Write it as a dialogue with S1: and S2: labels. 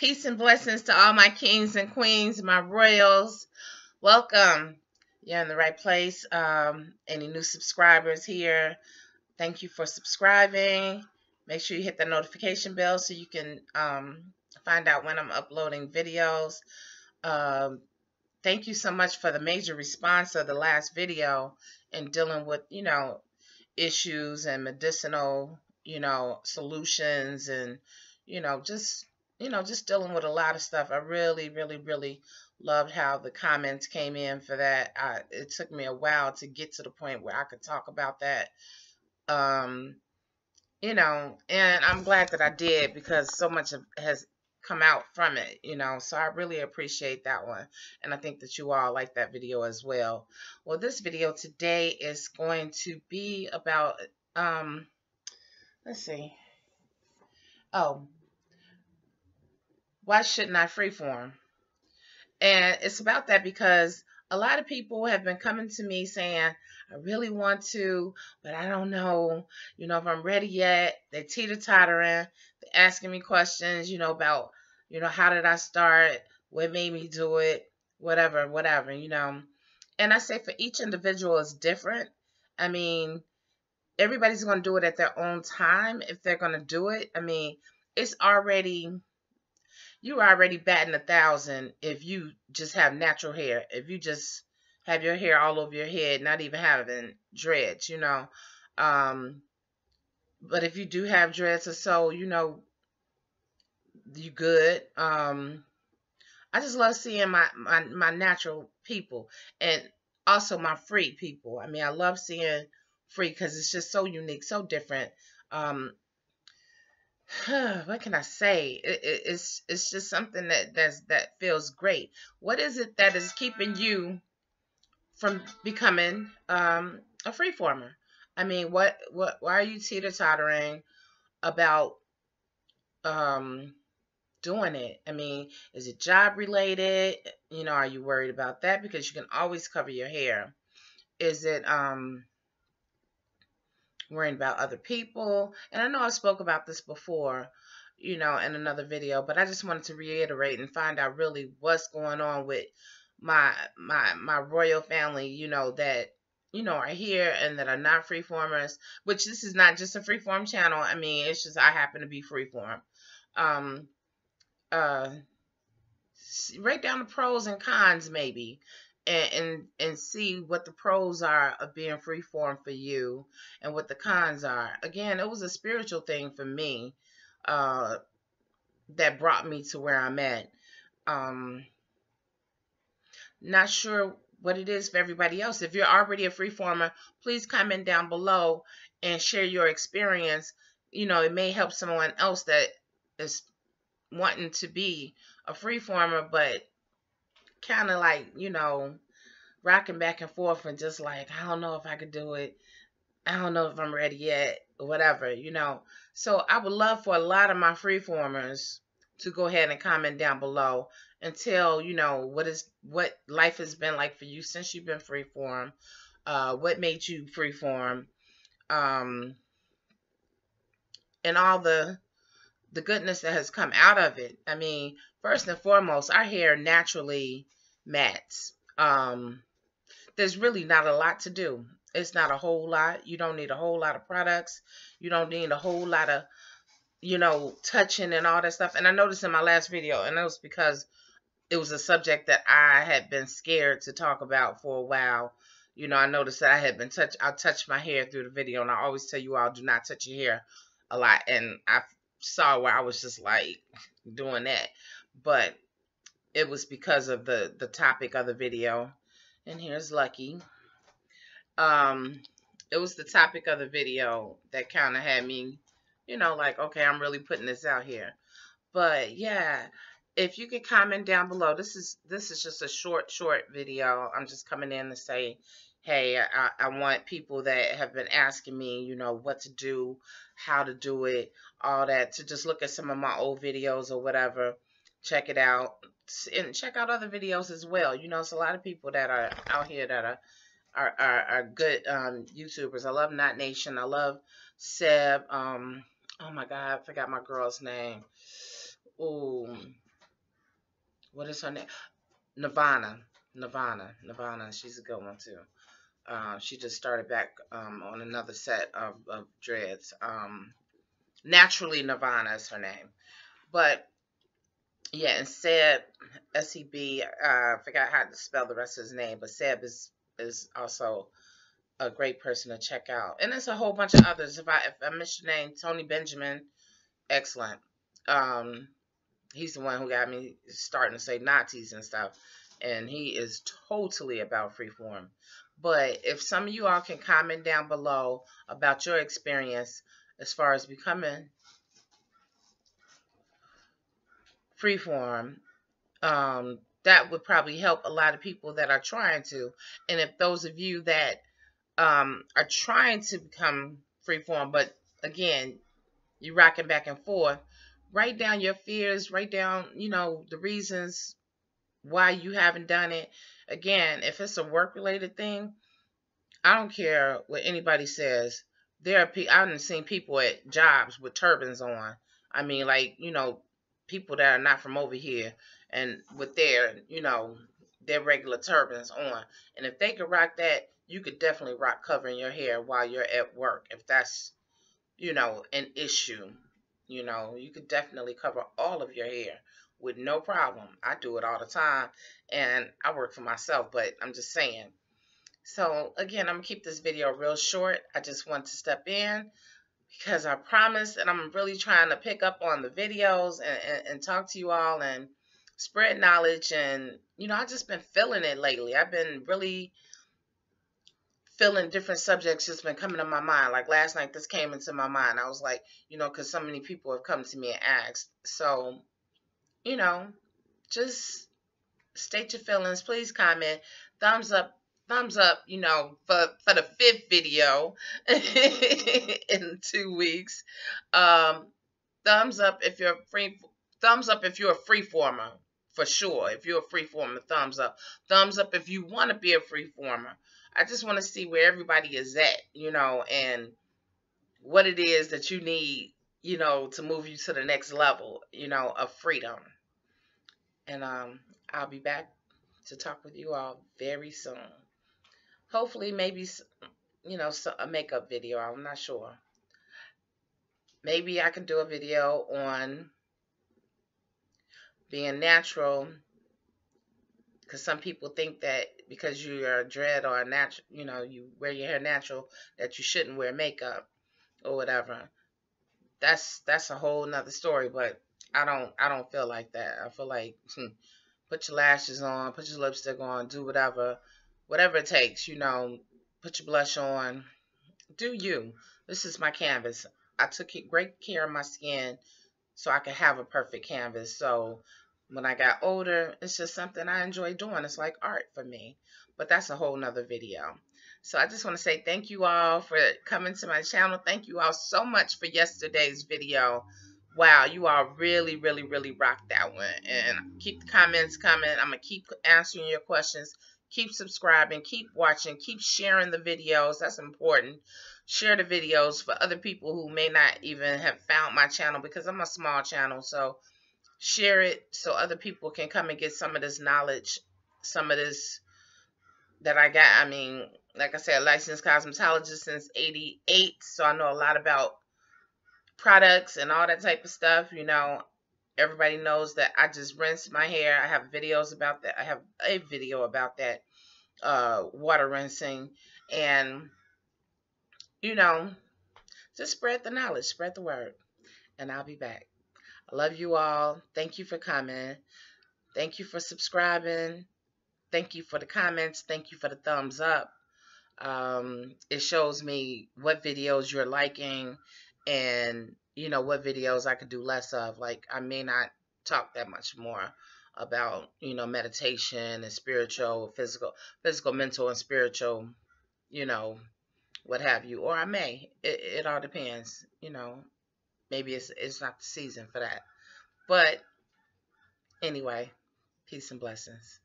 S1: Peace and blessings to all my kings and queens, my royals. Welcome. You're in the right place. Any new subscribers here, thank you for subscribing. Make sure you hit the notification bell so you can find out when I'm uploading videos. Um, Thank you so much for the major response of the last video and dealing with, issues and medicinal, solutions and, just, just dealing with a lot of stuff. I really, really, really loved how the comments came in for that. It took me a while to get to the point where I could talk about that. Um, and I'm glad that I did because so much has come out from it, so I really appreciate that one. And I think that you all like that video as well. Well, this video today is going to be about, let's see. Oh, why shouldn't I freeform? And it's about that because a lot of people have been coming to me saying, I really want to, but I don't know, if I'm ready yet. They're teeter-tottering. They're asking me questions, about, how did I start? What made me do it? Whatever, whatever, And I say for each individual is different. I mean, everybody's going to do it at their own time if they're going to do it. I mean, it's already you're already batting 1,000 if you just have natural hair. If you just have your hair all over your head, not even having dreads, But if you do have dreads or so, you good. I just love seeing my natural people and also my free people. I mean, I love seeing free because it's just so unique, so different. What can I say? It's just something that feels great. What is it that is keeping you from becoming a freeformer? I mean, why are you teeter-tottering about doing it? I mean, is it job related? Are you worried about that? Because you can always cover your hair. Is it worrying about other people? And I know I spoke about this before, in another video, but I just wanted to reiterate and find out really what's going on with my royal family, that are here and that are not freeformers, which this is not just a freeform channel. I mean, it's just I happen to be freeform. Uh Write down the pros and cons maybe, and see what the pros are of being freeform for you and what the cons are. Again, it was a spiritual thing for me that brought me to where I'm at. Not sure what it is for everybody else. If you're already a freeformer, please comment down below and share your experience. It may help someone else that is wanting to be a freeformer, but kind of like, rocking back and forth and just like, I don't know if I could do it. I don't know if I'm ready yet, or whatever, So I would love for a lot of my freeformers to go ahead and comment down below and tell, what life has been like for you since you've been freeform, what made you freeform, and all the goodness that has come out of it. I mean, first and foremost, our hair naturally mats. There's really not a lot to do. It's not a whole lot. You don't need a whole lot of products. You don't need a whole lot of, touching and all that stuff. And I noticed in my last video, and it was because it was a subject that I had been scared to talk about for a while. I noticed that I touched my hair through the video, and I always tell you all, do not touch your hair a lot. And I saw where I was just like doing that. But it was because of the topic of the video. And here's Lucky. It was the topic of the video that kind of had me, like, okay, I'm really putting this out here. But yeah, if you could comment down below, this is just a short video. I'm just coming in to say, hey, I want people that have been asking me, what to do, how to do it, all that, to just look at some of my old videos or whatever, check it out, and check out other videos as well. It's a lot of people that are out here that are good YouTubers. I love Not Nation. I love Seb. Oh my God, I forgot my girl's name. Ooh, What is her name? Nirvana. Nirvana. She's a good one too. She just started back on another set of dreads. Naturally Nirvana is her name. But yeah, and Seb, SEB, I forgot how to spell the rest of his name, but Seb is also a great person to check out. And there's a whole bunch of others. If I miss your name, Tony Benjamin, excellent. Um, he's the one who got me starting to say Nazis and stuff. And he is totally about freeform. But if some of you all can comment down below about your experience as far as becoming freeform, that would probably help a lot of people that are trying to. And if those of you that are trying to become freeform, but again, you rocking back and forth, write down your fears, write down, the reasons why you haven't done it. Again, if it's a work related thing, I don't care what anybody says. I've seen people at jobs with turbans on. I mean, like, people that are not from over here and with their regular turbans on. And if they could rock that, you could definitely rock covering your hair while you're at work. If that's, an issue, you could definitely cover all of your hair with no problem. I do it all the time and I work for myself, but I'm just saying. So again, I'm gonna keep this video real short. I just want to step in because I promised, and I'm really trying to pick up on the videos and talk to you all and spread knowledge. And I've just been feeling it lately. I've been really feeling different subjects just been coming to my mind. Like last night, this came into my mind. I was like, because so many people have come to me and asked. So, you know, just state your feelings. Please comment. Thumbs up. Thumbs up, for the 5th video in 2 weeks. Thumbs up if you're free. Thumbs up if you're a freeformer, for sure. If you're a freeformer, thumbs up. Thumbs up if you want to be a freeformer. I just want to see where everybody is at, and what it is that you need, to move you to the next level, of freedom. And I'll be back to talk with you all very soon. Hopefully, maybe, a makeup video. I'm not sure. Maybe I can do a video on being natural, because some people think that because you are a dread or a natural, you wear your hair natural, that you shouldn't wear makeup or whatever. That's a whole nother story, but I don't feel like that. I feel like put your lashes on, put your lipstick on, do whatever it takes, put your blush on, do you. This is my canvas. I took great care of my skin so I could have a perfect canvas. So when I got older, it's just something I enjoy doing. It's like art for me. But that's a whole nother video. So I just want to say thank you all for coming to my channel. Thank you all so much for yesterday's video. Wow, you all really, really, really rocked that one. And keep the comments coming. I'm going to keep answering your questions. Keep subscribing. Keep watching. Keep sharing the videos. That's important. Share the videos for other people who may not even have found my channel, because I'm a small channel. So share it so other people can come and get some of this knowledge, some of this that I got. I mean, like I said, licensed cosmetologist since '88, so I know a lot about products and all that type of stuff. Everybody knows that I just rinse my hair. I have videos about that. I have a video about that, water rinsing. And, just spread the knowledge, spread the word. And I'll be back. I love you all. Thank you for coming. Thank you for subscribing. Thank you for the comments. Thank you for the thumbs up. It shows me what videos you're liking and, what videos I could do less of. Like, I may not talk that much more about, meditation and spiritual, physical, mental, and spiritual, what have you. Or I may. It all depends, Maybe it's not the season for that. But anyway, peace and blessings.